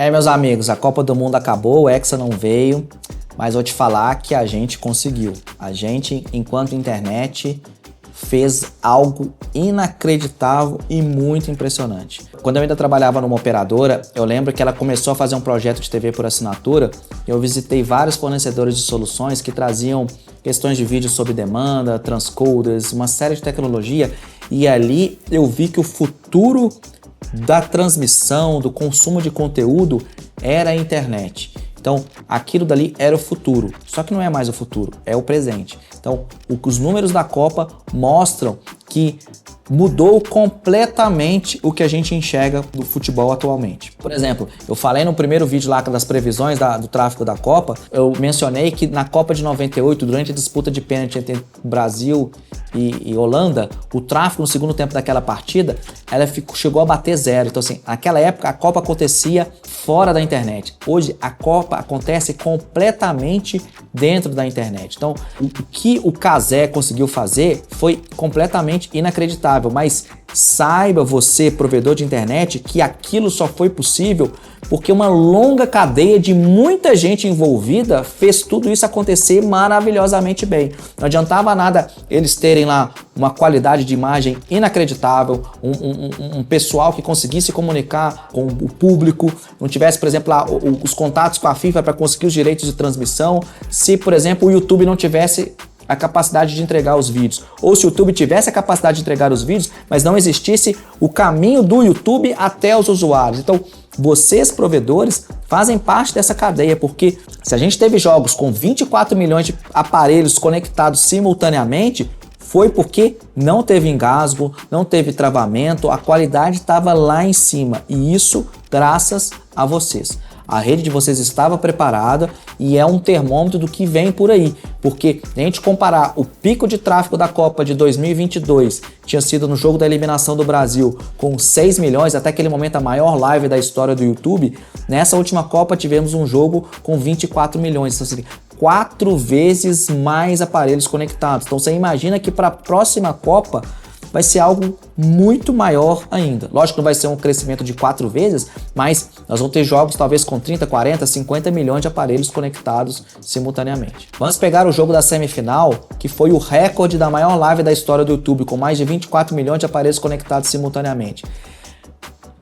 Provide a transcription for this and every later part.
Meus amigos, a Copa do Mundo acabou, o Hexa não veio, mas vou te falar que a gente conseguiu. A gente, enquanto internet, fez algo inacreditável e muito impressionante. Quando eu ainda trabalhava numa operadora, eu lembro que ela começou a fazer um projeto de TV por assinatura e eu visitei vários fornecedores de soluções que traziam questões de vídeo sob demanda, transcoders, uma série de tecnologia, e ali eu vi que o futuro da transmissão, do consumo de conteúdo era a internet. Então, aquilo dali era o futuro, só que não é mais o futuro, é o presente. Então, os números da Copa mostram que mudou completamente o que a gente enxerga do futebol atualmente. Por exemplo, eu falei no primeiro vídeo lá das previsões do tráfego da Copa, eu mencionei que na Copa de 98, durante a disputa de pênalti entre Brasil e Holanda, o tráfego no segundo tempo daquela partida, chegou a bater 0. Então assim, naquela época a Copa acontecia fora da internet. Hoje a Copa acontece completamente dentro da internet. Então, o que o Cazé conseguiu fazer foi completamente inacreditável, mas saiba você, provedor de internet, que aquilo só foi possível porque uma longa cadeia de muita gente envolvida fez tudo isso acontecer maravilhosamente bem. Não adiantava nada eles terem lá uma qualidade de imagem inacreditável, um pessoal que conseguisse comunicar com o público, não tivesse, por exemplo, lá os contatos com a FIFA para conseguir os direitos de transmissão, se, por exemplo, o YouTube não tivesse a capacidade de entregar os vídeos, ou se o YouTube tivesse a capacidade de entregar os vídeos, mas não existisse o caminho do YouTube até os usuários. Então, vocês, provedores, fazem parte dessa cadeia, porque se a gente teve jogos com 24 milhões de aparelhos conectados simultaneamente, foi porque não teve engasgo, não teve travamento, a qualidade estava lá em cima, e isso graças a vocês. A rede de vocês estava preparada e é um termômetro do que vem por aí, porque a gente comparar o pico de tráfego da Copa de 2022, tinha sido no jogo da eliminação do Brasil, com 6 milhões, até aquele momento a maior live da história do YouTube, nessa última Copa tivemos um jogo com 24 milhões, então assim, 4 vezes mais aparelhos conectados. Então você imagina que para a próxima Copa vai ser algo muito maior ainda. Lógico que não vai ser um crescimento de 4 vezes, mas nós vamos ter jogos talvez com 30, 40, 50 milhões de aparelhos conectados simultaneamente. Vamos pegar o jogo da semifinal, que foi o recorde da maior live da história do YouTube, com mais de 24 milhões de aparelhos conectados simultaneamente.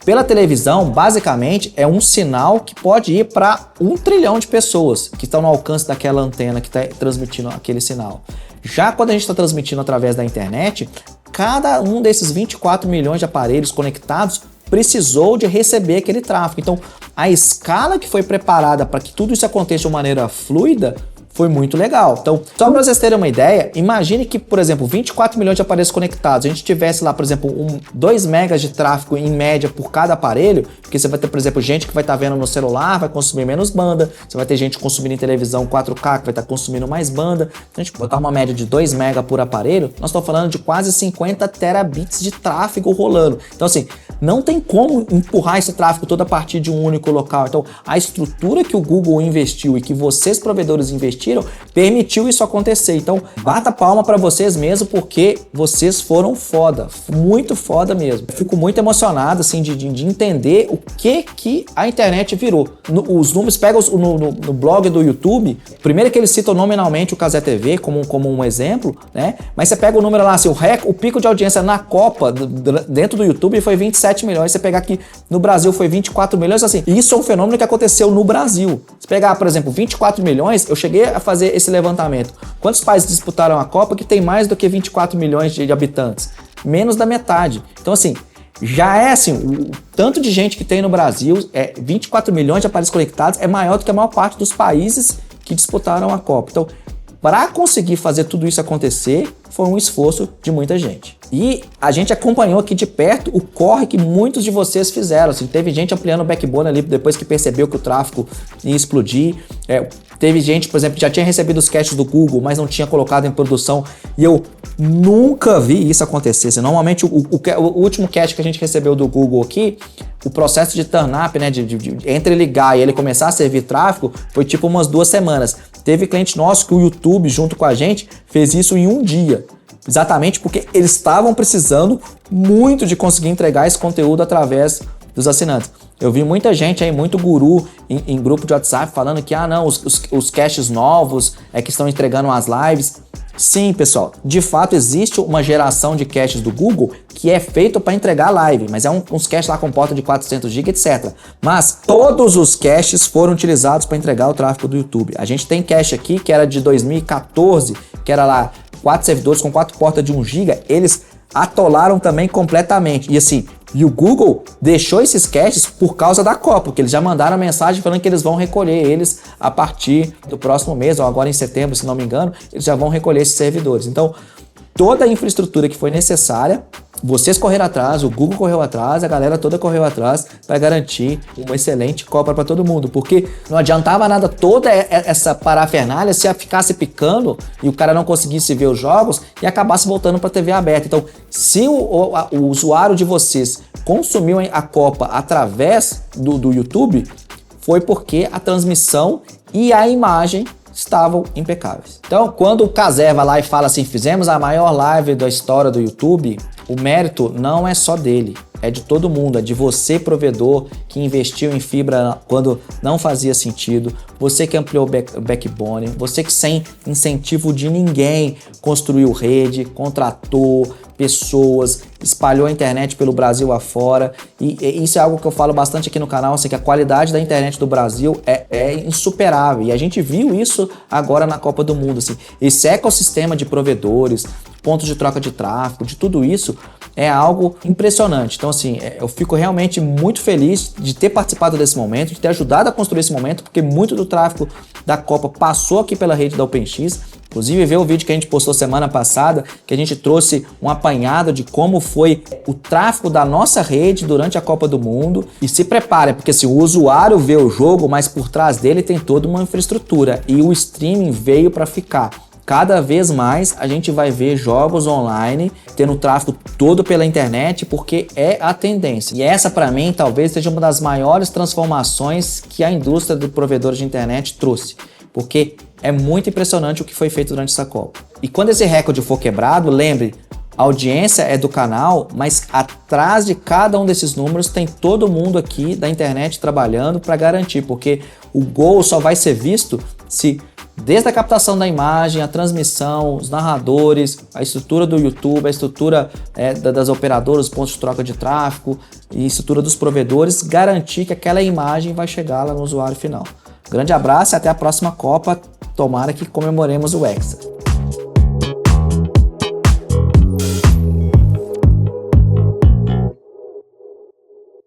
Pela televisão, basicamente, é um sinal que pode ir para 1 trilhão de pessoas que estão no alcance daquela antena que está transmitindo aquele sinal. Já quando a gente está transmitindo através da internet, cada um desses 24 milhões de aparelhos conectados precisou de receber aquele tráfego. Então, a escala que foi preparada para que tudo isso aconteça de maneira fluida foi muito legal. Então, só para vocês terem uma ideia, imagine que, por exemplo, 24 milhões de aparelhos conectados, a gente tivesse lá, por exemplo, 2 megas de tráfego em média por cada aparelho, porque você vai ter, por exemplo, gente que vai estar vendo no celular, vai consumir menos banda, você vai ter gente consumindo em televisão 4K, que vai estar consumindo mais banda. Então, a gente botar uma média de 2 megas por aparelho, nós estamos falando de quase 50 terabits de tráfego rolando. Então, assim, não tem como empurrar esse tráfego todo a partir de um único local. Então, a estrutura que o Google investiu e que vocês, provedores, investiram, permitiu isso acontecer. Então, bata palma para vocês mesmo, porque vocês foram foda, muito foda mesmo. Eu fico muito emocionado assim de entender o que a internet virou. Os números, pega no blog do YouTube, primeiro que eles citam nominalmente o Cazé TV como um exemplo, né? Mas você pega o número lá, assim, o pico de audiência na Copa dentro do YouTube foi 27 milhões. Você pegar aqui no Brasil foi 24 milhões, assim. Isso é um fenômeno que aconteceu no Brasil. Se pegar, por exemplo, 24 milhões, eu cheguei a fazer esse levantamento. Quantos países disputaram a Copa que tem mais do que 24 milhões de habitantes? Menos da metade. Então, assim, já é assim, o tanto de gente que tem no Brasil, 24 milhões de aparelhos conectados, é maior do que a maior parte dos países que disputaram a Copa. Então, para conseguir fazer tudo isso acontecer, foi um esforço de muita gente. E a gente acompanhou aqui de perto o corre que muitos de vocês fizeram. Assim, teve gente ampliando o backbone ali depois que percebeu que o tráfego ia explodir. Teve gente, por exemplo, que já tinha recebido os caches do Google, mas não tinha colocado em produção. E eu nunca vi isso acontecer. Assim, normalmente, o último cache que a gente recebeu do Google aqui, o processo de turn-up, né, de entre ligar e ele começar a servir tráfego, foi tipo umas 2 semanas. Teve cliente nosso que o YouTube, junto com a gente, fez isso em 1 dia. Exatamente porque eles estavam precisando muito de conseguir entregar esse conteúdo através dos assinantes. Eu vi muita gente aí, muito guru em grupo de WhatsApp falando que, não, os caches novos é que estão entregando as lives. Sim, pessoal, de fato existe uma geração de caches do Google que é feito para entregar live, mas é uns caches lá com porta de 400 GB, etc. Mas todos os caches foram utilizados para entregar o tráfego do YouTube. A gente tem cache aqui que era de 2014, que era lá 4 servidores com 4 portas de 1 GB, eles atolaram também completamente. E assim, e o Google deixou esses caches por causa da Copa, porque eles já mandaram a mensagem falando que eles vão recolher eles a partir do próximo mês, ou agora em setembro, se não me engano, eles já vão recolher esses servidores. Então, toda a infraestrutura que foi necessária, vocês correram atrás, o Google correu atrás, a galera toda correu atrás para garantir uma excelente Copa para todo mundo, porque não adiantava nada toda essa parafernália se ficasse picando e o cara não conseguisse ver os jogos e acabasse voltando para a TV aberta. Então, se o usuário de vocês consumiu a Copa através do YouTube, foi porque a transmissão e a imagem estavam impecáveis. Então, quando o Kazé vai lá e fala assim, fizemos a maior live da história do YouTube, o mérito não é só dele, é de todo mundo, é de você, provedor, que investiu em fibra quando não fazia sentido, você que ampliou o backbone, você que sem incentivo de ninguém construiu rede, contratou pessoas, espalhou a internet pelo Brasil afora, e isso é algo que eu falo bastante aqui no canal, assim, que a qualidade da internet do Brasil é insuperável, e a gente viu isso agora na Copa do Mundo, assim, esse ecossistema de provedores, pontos de troca de tráfego, de tudo isso, é algo impressionante. Então, assim, eu fico realmente muito feliz de ter participado desse momento, de ter ajudado a construir esse momento, porque muito do tráfego da Copa passou aqui pela rede da OpenX. Inclusive, ver o vídeo que a gente postou semana passada, que a gente trouxe um apanhado de como foi o tráfego da nossa rede durante a Copa do Mundo. E se prepare, porque assim, o usuário vê o jogo, mas por trás dele tem toda uma infraestrutura. E o streaming veio para ficar. Cada vez mais a gente vai ver jogos online tendo tráfego todo pela internet, porque é a tendência. E essa, para mim, talvez seja uma das maiores transformações que a indústria de provedores de internet trouxe, porque é muito impressionante o que foi feito durante essa Copa. E quando esse recorde for quebrado, lembre, a audiência é do canal, mas atrás de cada um desses números tem todo mundo aqui da internet trabalhando para garantir, porque o gol só vai ser visto se desde a captação da imagem, a transmissão, os narradores, a estrutura do YouTube, a estrutura das operadoras, os pontos de troca de tráfego e a estrutura dos provedores, garantir que aquela imagem vai chegar lá no usuário final. Grande abraço e até a próxima Copa. Tomara que comemoremos o Hexa.